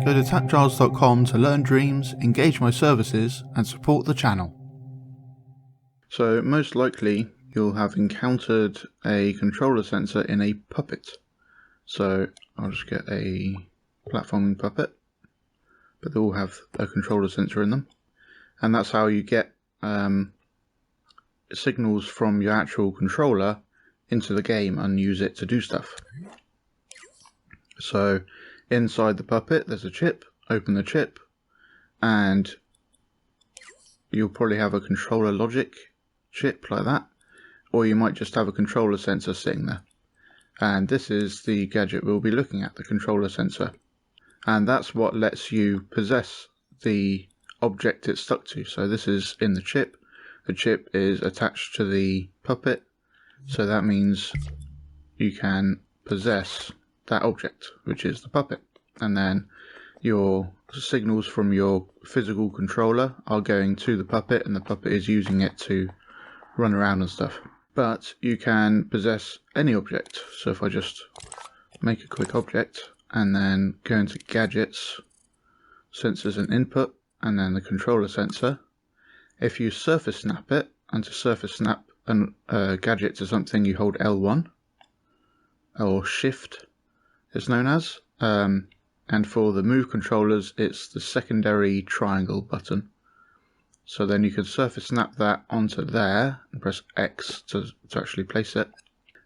Go to TAPgiles.com to learn dreams, engage my services, and support the channel. So most likely you'll have encountered a controller sensor in a puppet. So I'll just get a platforming puppet, but they all have a controller sensor in them, and that's how you get signals from your actual controller into the game and use it to do stuff. So inside the puppet there's a chip. Open the chip and you'll probably have a controller logic chip like that, or you might just have a controller sensor sitting there. And this is the gadget we'll be looking at, the controller sensor, and that's what lets you possess the object it's stuck to. So this is in the chip. The chip is attached to the puppet, so that means you can possess that object, which is the puppet, and then your signals from your physical controller are going to the puppet, and the puppet is using it to run around and stuff. But you can possess any object. So if I just make a quick object and then go into gadgets, sensors and input, and then the controller sensor, if you surface snap it, and to surface snap a gadget to something you hold L1 or shift it's known as, and for the move controllers it's the secondary triangle button. So then you can surface snap that onto there and press X to actually place it.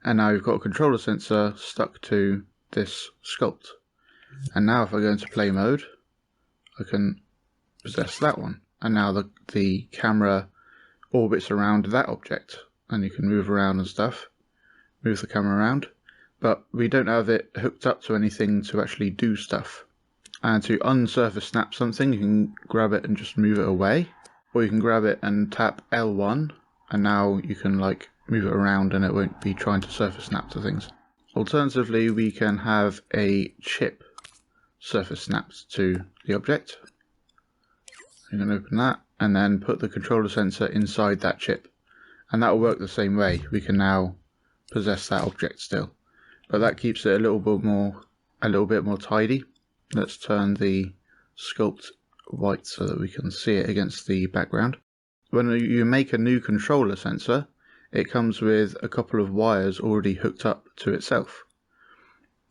And now you've got a controller sensor stuck to this sculpt. And now if I go into play mode, I can possess that one. And now the camera orbits around that object. And you can move around and stuff. Move the camera around. But we don't have it hooked up to anything to actually do stuff. And to unsurface snap something, you can grab it and just move it away. Or you can grab it and tap L1, and now you can like move it around and it won't be trying to surface snap to things. Alternatively, we can have a chip surface snapped to the object. You can open that and then put the controller sensor inside that chip, and that will work the same way. We can now possess that object still, but that keeps it a little bit more tidy. Let's turn the sculpt white so that we can see it against the background. When you make a new controller sensor, it comes with a couple of wires already hooked up to itself.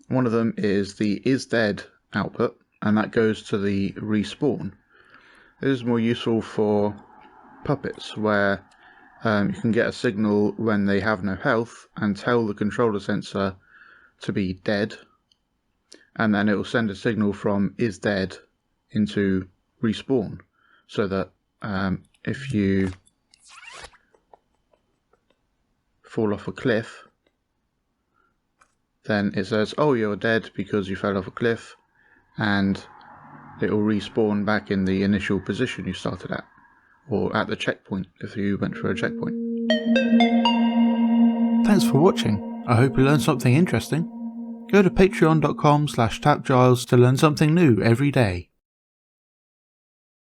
One of them is the isDead output, and that goes to the respawn. This is more useful for puppets, where you can get a signal when they have no health and tell the controller sensor to be dead, and then it will send a signal from isDead into respawn, so that if you fall off a cliff, then it says, oh, you're dead because you fell off a cliff, and it will respawn back in the initial position you started at, or at the checkpoint if you went for a checkpoint. Thanks for watching. I hope you learned something interesting. Go to patreon.com/tapgiles to learn something new every day.